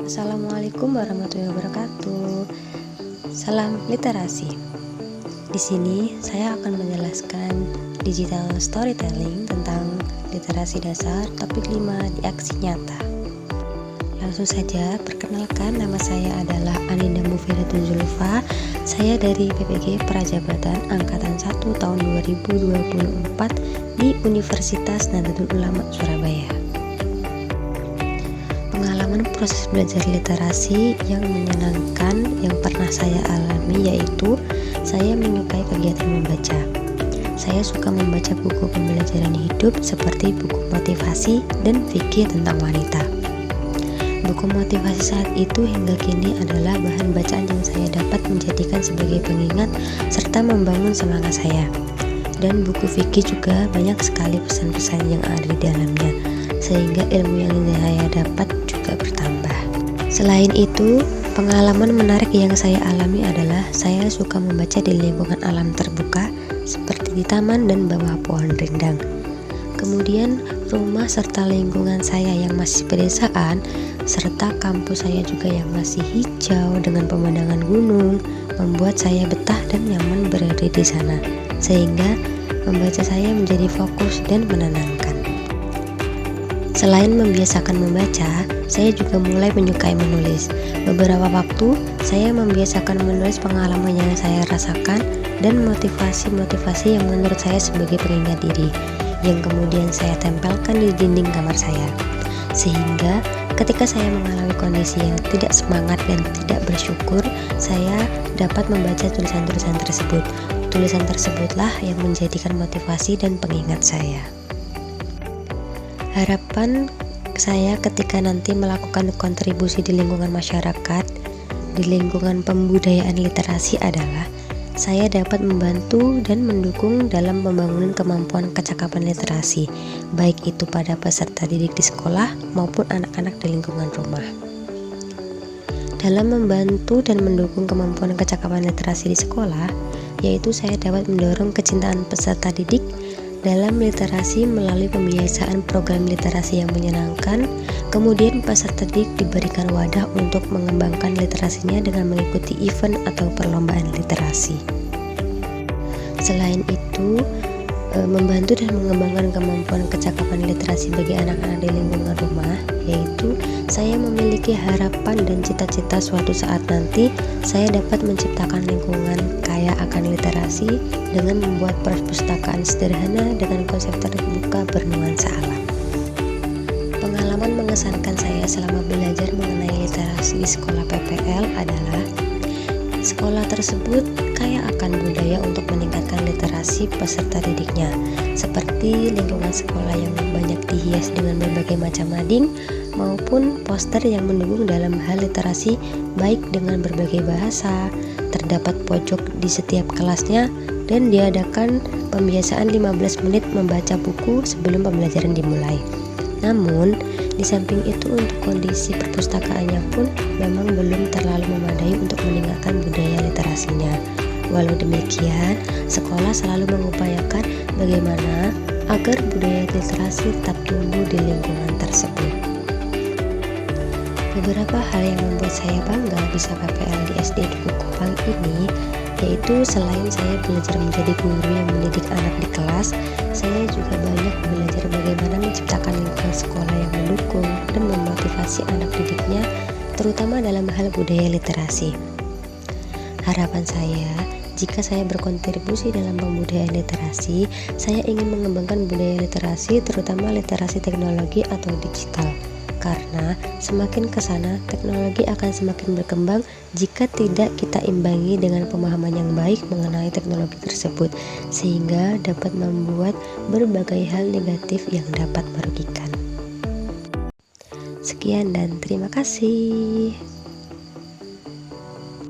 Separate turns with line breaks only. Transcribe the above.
Assalamualaikum warahmatullahi wabarakatuh. Salam literasi. Di sini saya akan menjelaskan digital storytelling tentang literasi dasar topik 5 di aksi nyata. Langsung saja, perkenalkan, nama saya adalah Aninda Mufidatun Zulfa. Saya dari PPG Prajabatan Angkatan 1 tahun 2024 di Universitas Nahdlatul Ulama Surabaya. Pengalaman proses belajar literasi yang menyenangkan yang pernah saya alami yaitu saya menyukai kegiatan membaca. Saya suka membaca buku pembelajaran hidup seperti buku motivasi dan fikih tentang wanita. Buku motivasi saat itu hingga kini adalah bahan bacaan yang saya dapat menjadikan sebagai pengingat serta membangun semangat saya. Dan buku fikih juga banyak sekali pesan-pesan yang ada di dalamnya, sehingga ilmu yang saya dapat juga bertambah. Selain itu, pengalaman menarik yang saya alami adalah saya suka membaca di lingkungan alam terbuka seperti di taman dan bawah pohon rindang. Kemudian rumah serta lingkungan saya yang masih pedesaan serta kampus saya juga yang masih hijau dengan pemandangan gunung membuat saya betah dan nyaman berada di sana, sehingga membaca saya menjadi fokus dan menenangkan. Selain membiasakan membaca, saya juga mulai menyukai menulis. Beberapa waktu, saya membiasakan menulis pengalaman yang saya rasakan dan motivasi-motivasi yang menurut saya sebagai pengingat diri, yang kemudian saya tempelkan di dinding kamar saya. Sehingga ketika saya mengalami kondisi yang tidak semangat dan tidak bersyukur, saya dapat membaca tulisan-tulisan tersebut. Tulisan tersebutlah yang menjadikan motivasi dan pengingat saya. Harapan saya ketika nanti melakukan kontribusi di lingkungan masyarakat, di lingkungan pembudayaan literasi adalah saya dapat membantu dan mendukung dalam pembangunan kemampuan kecakapan literasi, baik itu pada peserta didik di sekolah maupun anak-anak di lingkungan rumah. Dalam membantu dan mendukung kemampuan kecakapan literasi di sekolah, yaitu saya dapat mendorong kecintaan peserta didik dalam literasi melalui pembiasaan program literasi yang menyenangkan. Kemudian peserta didik diberikan wadah untuk mengembangkan literasinya dengan mengikuti event atau perlombaan literasi. Selain itu, membantu dan mengembangkan kemampuan kecakapan literasi bagi anak-anak di lingkungan rumah, yaitu saya memiliki harapan dan cita-cita suatu saat nanti saya dapat menciptakan lingkungan kaya akan literasi dengan membuat perpustakaan sederhana dengan konsep terbuka bernuansa alam. Pengalaman mengesankan saya selama belajar mengenai literasi di sekolah PPL adalah sekolah tersebut kaya akan budaya untuk meningkatkan literasi peserta didiknya, seperti lingkungan sekolah yang banyak dihias dengan berbagai macam mading maupun poster yang mendukung dalam hal literasi, baik dengan berbagai bahasa. Terdapat pojok di setiap kelasnya dan diadakan pembiasaan 15 menit membaca buku sebelum pembelajaran dimulai. Namun, di samping itu untuk kondisi perpustakaannya pun memang belum terlalu memadai untuk meningkatkan budaya literasinya. Walau demikian, sekolah selalu mengupayakan bagaimana agar budaya literasi tetap tumbuh di lingkungan tersebut. Beberapa hal yang membuat saya bangga bisa PPL di SD Duku Kupang ini, yaitu selain saya belajar menjadi guru yang mendidik anak di kelas, saya juga banyak belajar bagaimana menciptakan lingkungan sekolah yang mendukung dan memotivasi anak didiknya, terutama dalam hal budaya literasi. Harapan saya, jika saya berkontribusi dalam pembudayaan literasi, saya ingin mengembangkan budaya literasi, terutama literasi teknologi atau digital. Karena semakin ke sana, teknologi akan semakin berkembang jika tidak kita imbangi dengan pemahaman yang baik mengenai teknologi tersebut, sehingga dapat membuat berbagai hal negatif yang dapat merugikan. Sekian dan terima kasih.